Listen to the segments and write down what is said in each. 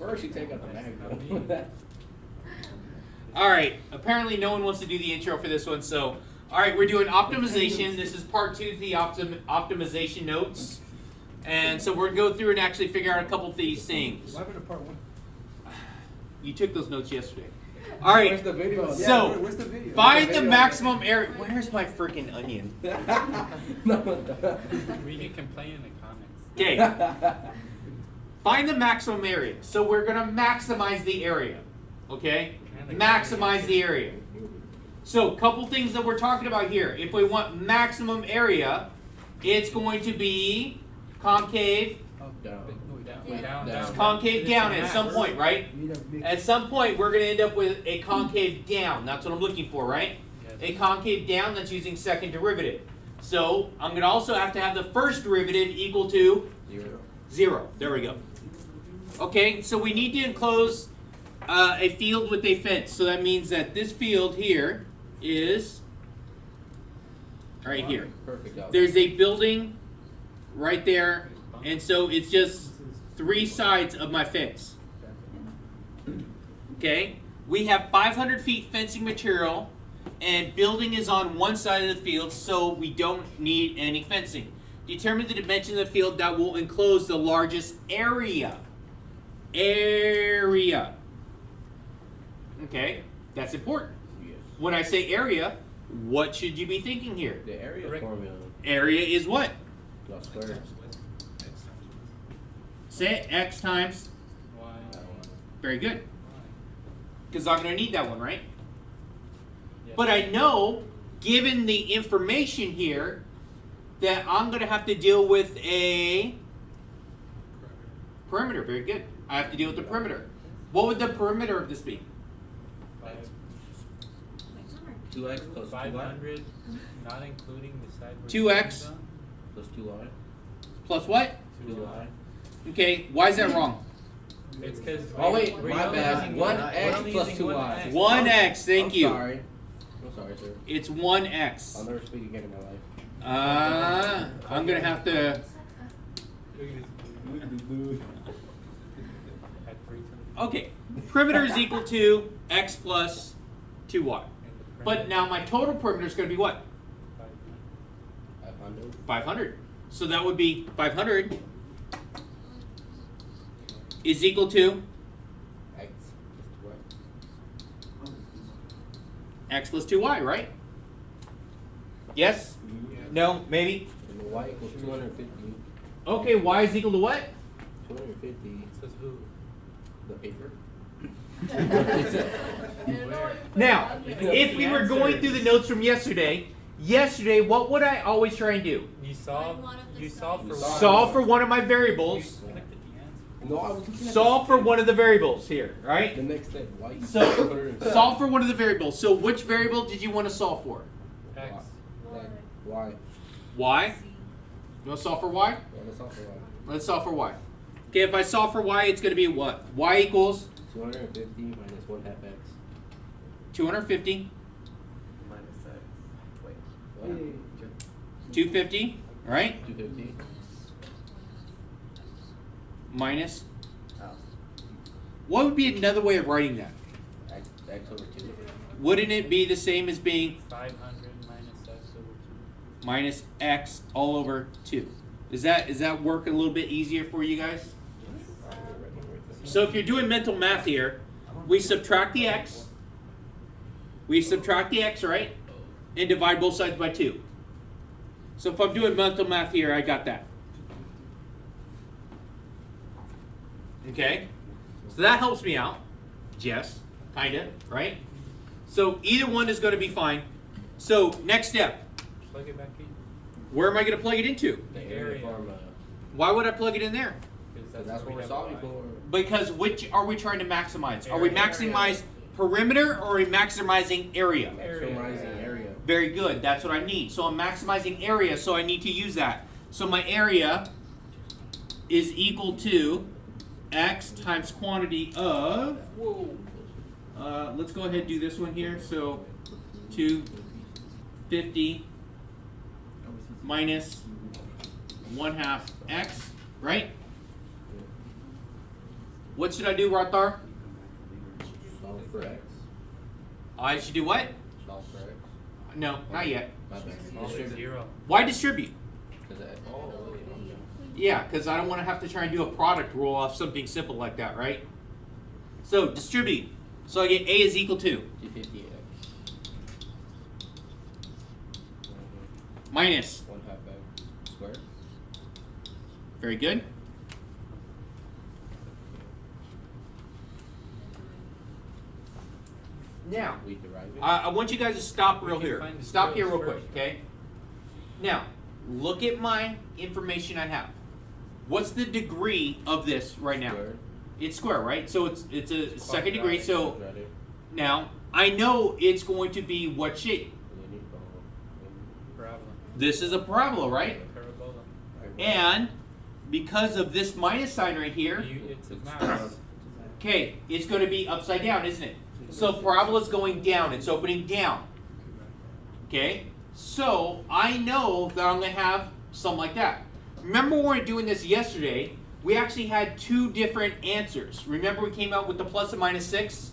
first you take out the mag. All right, apparently no one wants to do the intro for this one, so, all right, we're doing optimization. This is part 2 of the optimization notes. And so we're going to go through and actually figure out a couple of these things. What happened to part 1? You took those notes yesterday. All right, Where's the video? so where's the video? find the maximum area. Where's my freaking onion? We can complain in the comments. Okay. Find the maximum area. So we're going to maximize the area. Okay? Maximize the area. So a couple things that we're talking about here. If we want maximum area, it's going to be concave. Down. Concave down at some point, right? At some point, we're going to end up with a concave down. That's what I'm looking for, right? A concave down that's using second derivative. So I'm going to also have to have the first derivative equal to 0. There we go. Okay, so we need to enclose a field with a fence. So that means that this field here is right here. Perfect. There's a building right there, and so it's just 3 sides of my fence. Okay, we have 500 feet fencing material, and building is on one side of the field, so we don't need any fencing. Determine the dimension of the field that will enclose the largest area. Okay, that's important. Yes. When I say area, what should you be thinking here? The area formula. Area is what? Dot square. Say it, x times. Very good. Because I'm going to need that one, right? But I know, given the information here, that I'm going to have to deal with a perimeter. Very good. I have to deal with the perimeter. What would the perimeter of this be? 2x plus 500, not including the side. 2x plus 2y. plus what? 2y. Okay, why is that wrong? It's because. Oh wait, my bad. 1x plus 2y. 1x, thank you. I'm sorry, sir. It's 1x. I'll never speak again in my life. I'm going to have to... Okay, perimeter is equal to x plus 2y. But now my total perimeter is going to be what? 500. 500. So that would be 500 is equal to X plus 2y. x plus 2y, right? Yes? No? Maybe? And the y equals 250. Okay, y is equal to what? 250. Says who? The paper. Now, if we were going through the notes from yesterday, what would I always try and do? You solve for Solve for one of my variables. No, I was looking at Solve for one of the variables here, right? the next step. Y. So, solve for one of the variables. So, which variable did you want to solve for? X. Y. Y? You want to solve for y? Yeah, let's solve for y. Let's solve for y. Okay, if I solve for y, it's going to be what? Y equals 250 minus 1/2 x. 250, Minus x. Wait. What? 250, right? 250. Minus. Oh. What would be another way of writing that? X over 2. Wouldn't it be the same as being 500 minus x over 2. minus x all over 2? Does that work a little bit easier for you guys? So if you're doing mental math here, we subtract the x. We subtract the x, right? And divide both sides by 2. So if I'm doing mental math here, I got that. Okay? So that helps me out. Yes, kinda, right? So either one is going to be fine. So next step. Plug it back in. Where am I going to plug it into? The area formula. Why would I plug it in there? Because that's what we're solving for. Because which are we trying to maximize? Are we Area. maximize perimeter or are we maximizing area? Maximizing area. Very good. That's what I need. So I'm maximizing area, so I need to use that. So my area is equal to x times quantity of, let's go ahead and do this one here. So 250 minus 1/2 x, right? what should I do, Rothar? Solve for X. I should do what? Solve for X. No, not yet. My bad. Small is Distribute. 0. Why distribute? Cause I'm done. Yeah, because I don't want to have to try and do a product rule off something simple like that, right? So distribute. So I get A is equal to 250 X. minus. 1/2 X squared. Very good. Now, We derive it. I want you guys to stop real We can here. find the Stop here real zeros quick, first. okay? Now, look at my information I have. What's the degree of this right now? Squared. It's square, right? So it's a second degree. So Quadratic. now I know it's going to be what shape? Linear. Parabola. This is a parabola, right? Parabola. And because of this minus sign right here, It's a mouse. okay, it's going to be upside down, isn't it? So parabola's going down. It's opening down. Okay? So I know that I'm going to have something like that. Remember when we were doing this yesterday, we actually had two different answers. Remember we came out with the plus and minus 6?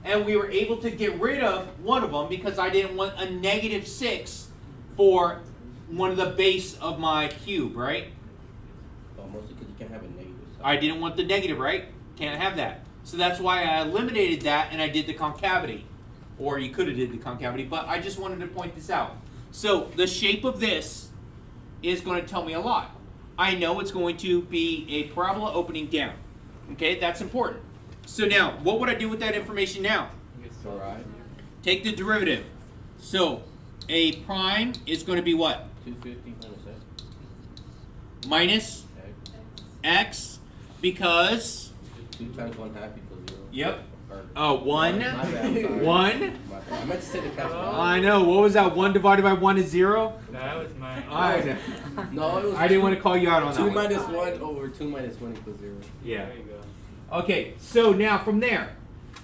And we were able to get rid of one of them because I didn't want a negative 6 for one of the base of my cube, right? Oh, mostly because you can't have a negative sign. I didn't want the negative, right? Can't have that. So that's why I eliminated that and I did the concavity. Or you could have did the concavity, but I just wanted to point this out. So the shape of this is going to tell me a lot. I know it's going to be a parabola opening down. Okay, that's important. So now, what would I do with that information now? Derive. Take the derivative. So a prime is going to be what? 250 minus X. Minus X. x, because 2 times 1/2 equals 0. yep. Or, 1. My bad, I'm sorry. 1. My bad. I meant to say the calculation. I know. What was that? 1 divided by 1 is 0? That was my. I know. No, it was I didn't want to call you out on that 2 one. minus 1 over 2 minus 1 equals 0. Yeah. There you go. Okay, so now from there.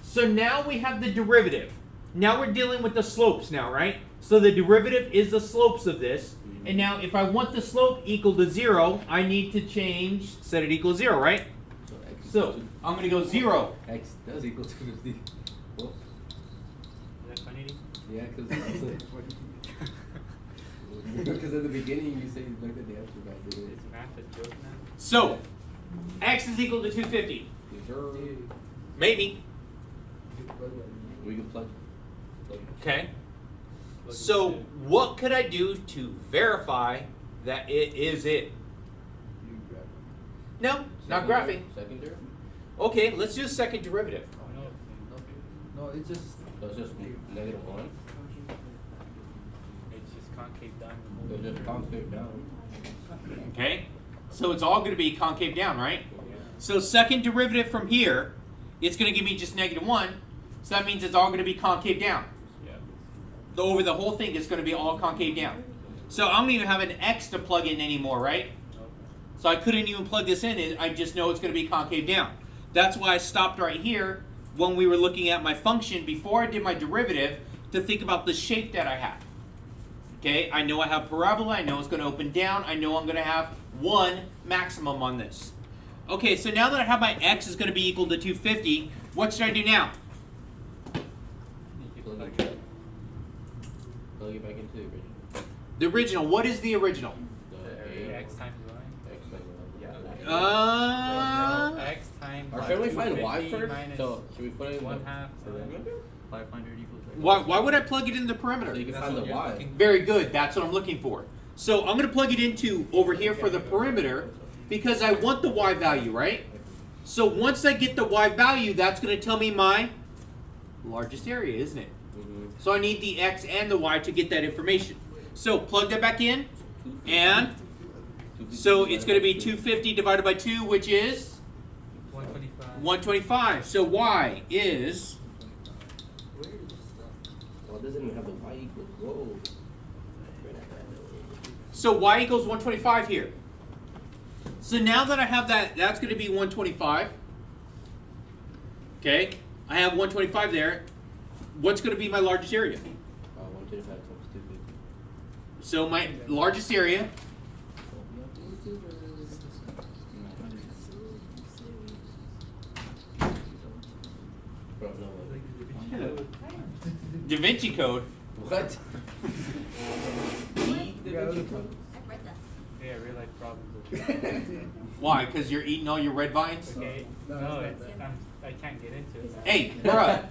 So now we have the derivative. Now we're dealing with the slopes now, right? So the derivative is the slopes of this. And now if I want the slope equal to 0, I need to change, set it equal to 0, right? So X So equals I'm going to go 0. 2. X does equal 250. Well, Is that funny? yeah, because at the beginning you say you looked at the answer back there. Is math a joke now? So x is equal to 250. Maybe. We can plug. Okay. So what could I do to verify that it is it? No, not graphing. Secondary? Okay, let's do a second derivative. No, it's just. So it's just negative 1. It's just concave down. So it's just concave down. Okay? So it's all going to be concave down, right? So second derivative from here, it's going to give me just negative 1. So that means it's all going to be concave down. Yeah. Over the whole thing, it's going to be all concave down. So I don't even have an x to plug in anymore, right? So I couldn't even plug this in. I just know it's going to be concave down. That's why I stopped right here when we were looking at my function before I did my derivative to think about the shape that I have. Okay, I know I have parabola. I know it's going to open down. I know I'm going to have 1 maximum on this. Okay, so now that I have my x is going to be equal to 250, what should I do now? Plug it back into the original. The original. What is the original? The X times Y. X times Y. No, X times. Or should we find y 250 first? minus So should we put it in 1/2. the 500 equals. Why would I plug it in the perimeter? So you can find the y. Very good. That's what I'm looking for. So I'm going to plug it into over here for the perimeter because I want the y value, right? So once I get the y value, that's going to tell me my largest area, isn't it? So I need the x and the y to get that information. So plug that back in, and so it's going to be 250 divided by 2, which is 125. 125. So y is, Well, it doesn't even have the y equals. Whoa. so y equals 125 here. So now that I have that, that's going to be 125. Okay, I have 125 there. What's going to be my largest area? 125 times 250. So my largest area Bro, no way. Da Vinci Code. What? Yeah, real life problems. Why? Because you're eating all your red vines? Okay. No, it's, I can't get into it. Hey, bruh.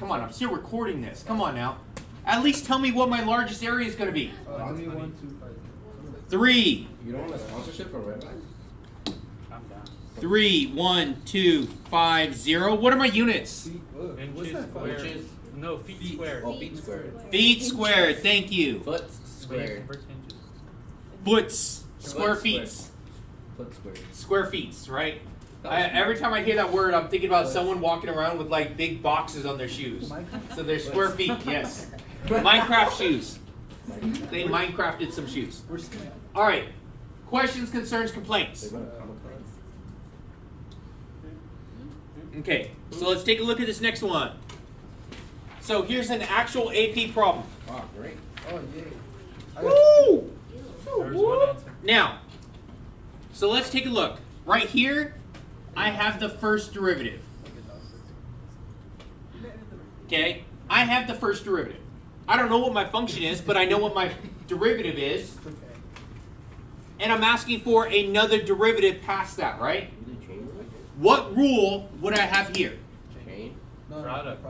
Come on, I'm still recording this. Come on now. At least tell me what my largest area is going to be. 3. You don't want a sponsorship for Red Vine? I'm down. 3, 1, 2, 5, 0. What are my units? Inches squared. Inches? No, feet squared. Oh, feet squared. Feet squared. Thank you. Foot Wait, squared. convert to inches. Foots. Square Foot feet. Foot squared. Square feet, right? Every time I hear that word, I'm thinking about someone walking around with like big boxes on their shoes. So they're square feet, yes. Minecraft shoes. They Minecrafted some shoes. All right. Questions, concerns, complaints. They run a comic con. Okay, so let's take a look at this next one. So here's an actual AP problem. Oh, great. Oh, yay. Woo! There's one answer. Now, so let's take a look. Right here, I have the first derivative. Okay, I have the first derivative. I don't know what my function is, but I know what my derivative is. And I'm asking for another derivative past that, right? You do chain rule? What rule would I have here? Chain? No, Product.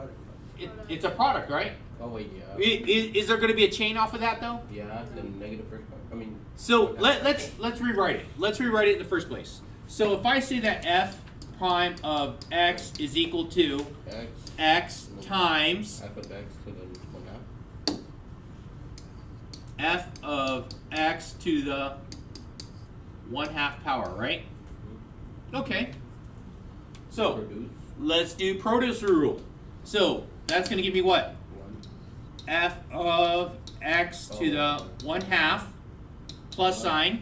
It's a product, right? Oh, wait, yeah. Is there going to be a chain off of that, though? Yeah, the negative first part. I mean. So let's rewrite it. Let's rewrite it in the first place. So if I say that f prime of x is equal to X. x times F of X to the 1/2. f of x to the 1/2 power, right? Okay. So Produce. let's do produce rule. So that's going to give me what? 1. F of x to the 1/2 plus sign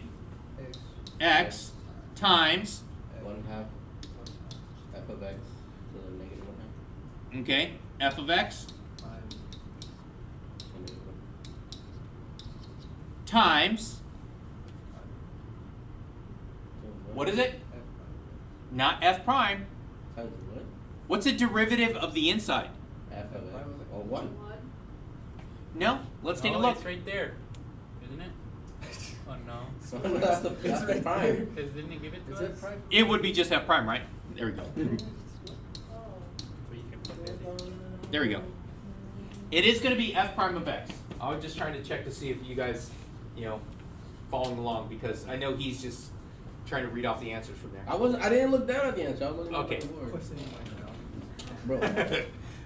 x times, 1/2. F of X to the negative 1/2. okay, f of x To negative 1. times, So what is it? Not f prime. Times what? What's the derivative of the inside? F of X. Oh, 1. No? Let's take a Oh, look. It's right there, isn't it? Oh no. So that's the prime. Because didn't he give it to Is us? it prime? It would be just f prime, right? There we go. So you can put that in. There we go. It is going to be f prime of x. I was just trying to check to see if you guys, following along, because I know he's just trying to read off the answers from there. I didn't look down at the answer. I was looking Okay. at the board. Bro.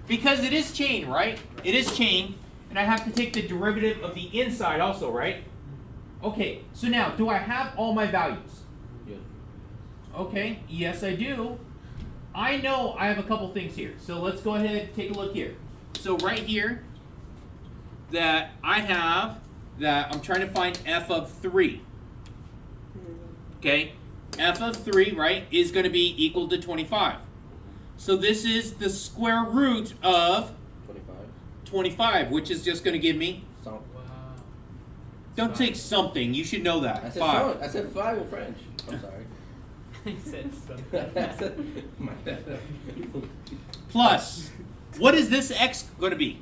Because it is chain, right? It is chain, and I have to take the derivative of the inside also, right? Okay, so now, do I have all my values? Yes. Okay, yes I do. I know I have a couple things here, so let's go ahead and take a look here. So right here, that I have, that I'm trying to find f of 3. Okay, f of 3, right, is going to be equal to 25. So this is the square root of 25. 25, which is just going to give me, So, Wow. don't take something, you should know that, I said 5. I said 5 in French. I'm sorry. He said I something. said, my bad. Plus, what is this x going to be?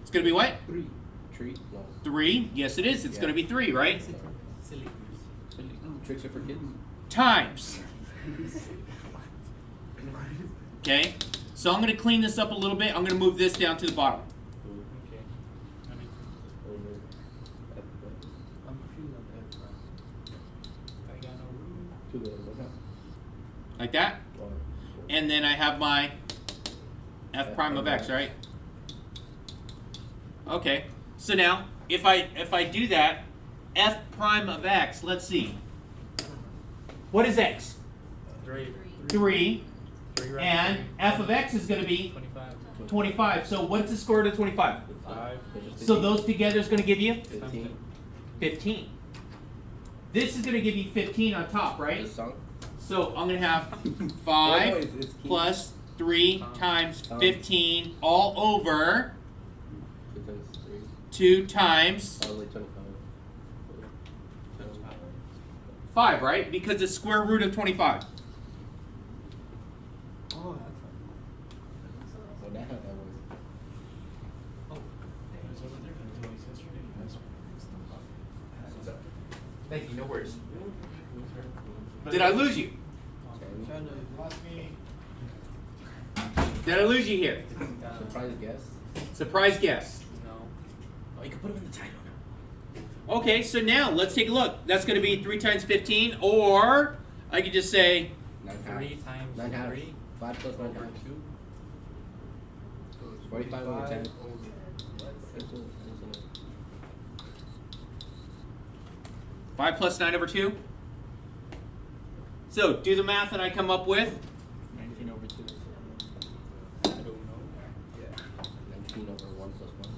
It's going to be what? 3. Treat? No. 3, yes it is, it's Yeah. going to be 3, right? Silly goose. Tricks are for kids. Times. Okay, so I'm going to clean this up a little bit. I'm going to move this down to the bottom. Okay. I mean, Over F of X I'm confused on that. I got no room. to the 1/2. Like that. Or- And then I have my f prime of x, right? Okay, so now if I do that, f prime of x, let's see. What is x? 3. 3, 3 right and there. f of x is going to be 25. 25. So what's the square root of 25? 5. So those together is going to give you 15. 15. This is going to give you 15 on top, right? Just sunk. So I'm going to have Yeah, no, 5 it's key. plus 3 times 15 all over 2 times 3. 2 times Probably 25. 5, right? Because it's square root of 25. Did I lose you? Did I lose you here? Surprise guess. Surprise guess. No. Oh, you can put them in the title now. Okay, so now let's take a look. That's going to be 3 times 15, or I could just say 9 3 halves. times 9 halves. 3 5 plus 9 over halves. 2. 45 over 10. 5 plus 9 over 2. So do the math that I come up with. 19 over 2. I don't know. 19 over 1 plus 1.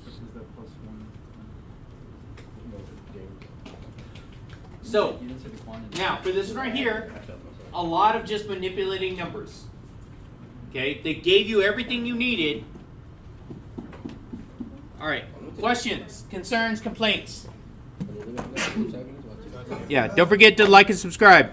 Which is the plus 1. So You didn't say the quantity. now for this right here, a lot of just manipulating numbers. Okay, they gave you everything you needed. All right, questions, concerns, complaints? Yeah, don't forget to like and subscribe.